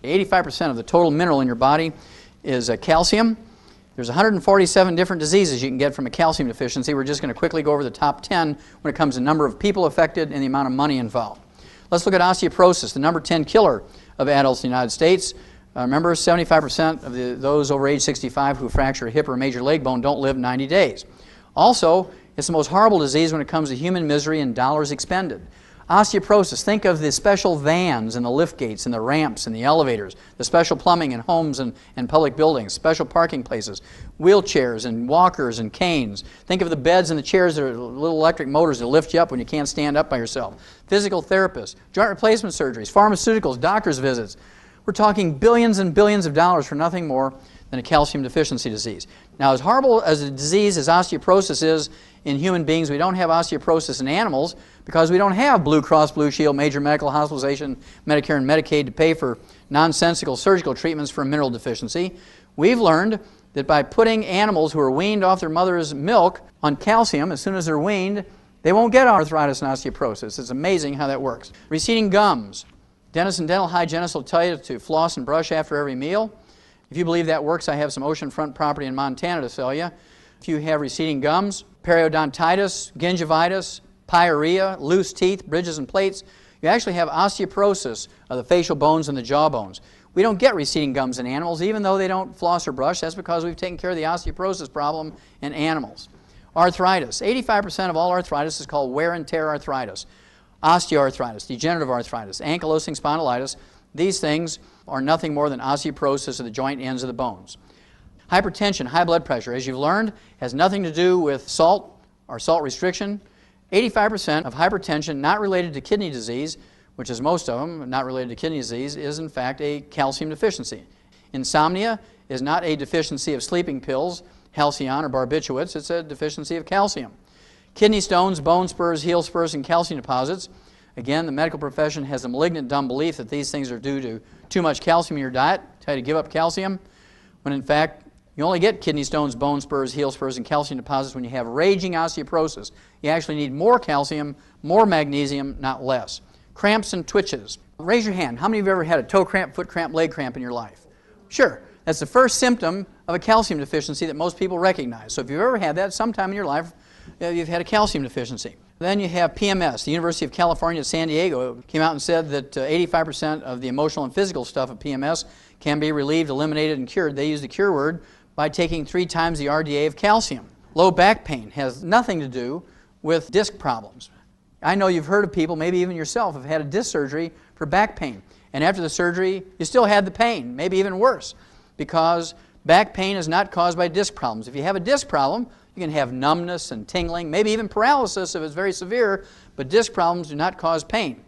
85% of the total mineral in your body is calcium. There's 147 different diseases you can get from a calcium deficiency. We're just going to quickly go over the top 10 when it comes to number of people affected and the amount of money involved. Let's look at osteoporosis, the number 10 killer of adults in the United States. Remember, 75% of those over age 65 who fracture a hip or a major leg bone don't live 90 days. Also, it's the most horrible disease when it comes to human misery and dollars expended. Osteoporosis, think of the special vans and the lift gates and the ramps and the elevators, the special plumbing in homes and public buildings, special parking places, wheelchairs and walkers and canes. Think of the beds and the chairs that are little electric motors that lift you up when you can't stand up by yourself. Physical therapists, joint replacement surgeries, pharmaceuticals, doctor's visits. We're talking billions and billions of dollars for nothing more than a calcium deficiency disease. Now, as horrible as a disease as osteoporosis is in human beings, we don't have osteoporosis in animals because we don't have Blue Cross Blue Shield, major medical hospitalization, Medicare and Medicaid to pay for nonsensical surgical treatments for a mineral deficiency. We've learned that by putting animals who are weaned off their mother's milk on calcium, as soon as they're weaned, they won't get arthritis and osteoporosis. It's amazing how that works. Receding gums. Dentists and dental hygienists will tell you to floss and brush after every meal. If you believe that works, I have some oceanfront property in Montana to sell you. If you have receding gums, periodontitis, gingivitis, pyorrhea, loose teeth, bridges and plates, you actually have osteoporosis of the facial bones and the jaw bones. We don't get receding gums in animals, even though they don't floss or brush. That's because we've taken care of the osteoporosis problem in animals. Arthritis. 85% of all arthritis is called wear and tear arthritis. Osteoarthritis, degenerative arthritis, ankylosing spondylitis. These things are nothing more than osteoporosis of the joint ends of the bones. Hypertension, high blood pressure, as you've learned, has nothing to do with salt or salt restriction. 85% of hypertension not related to kidney disease, which is most of them, not related to kidney disease, is in fact a calcium deficiency. Insomnia is not a deficiency of sleeping pills, Halcion or barbiturates, it's a deficiency of calcium. Kidney stones, bone spurs, heel spurs, and calcium deposits. Again, the medical profession has a malignant dumb belief that these things are due to too much calcium in your diet, tell you to give up calcium, when in fact you only get kidney stones, bone spurs, heel spurs, and calcium deposits when you have raging osteoporosis. You actually need more calcium, more magnesium, not less. Cramps and twitches. Raise your hand. How many of you have ever had a toe cramp, foot cramp, leg cramp in your life? Sure. That's the first symptom of a calcium deficiency that most people recognize. So if you've ever had that sometime in your life, you've had a calcium deficiency. Then you have PMS. The University of California at San Diego came out and said that 85% of the emotional and physical stuff of PMS can be relieved, eliminated, and cured. They use the cure word by taking 3 times the RDA of calcium. Low back pain has nothing to do with disc problems. I know you've heard of people, maybe even yourself, have had a disc surgery for back pain. And after the surgery, you still had the pain, maybe even worse, because back pain is not caused by disc problems. If you have a disc problem, you can have numbness and tingling, maybe even paralysis if it's very severe, but disc problems do not cause pain.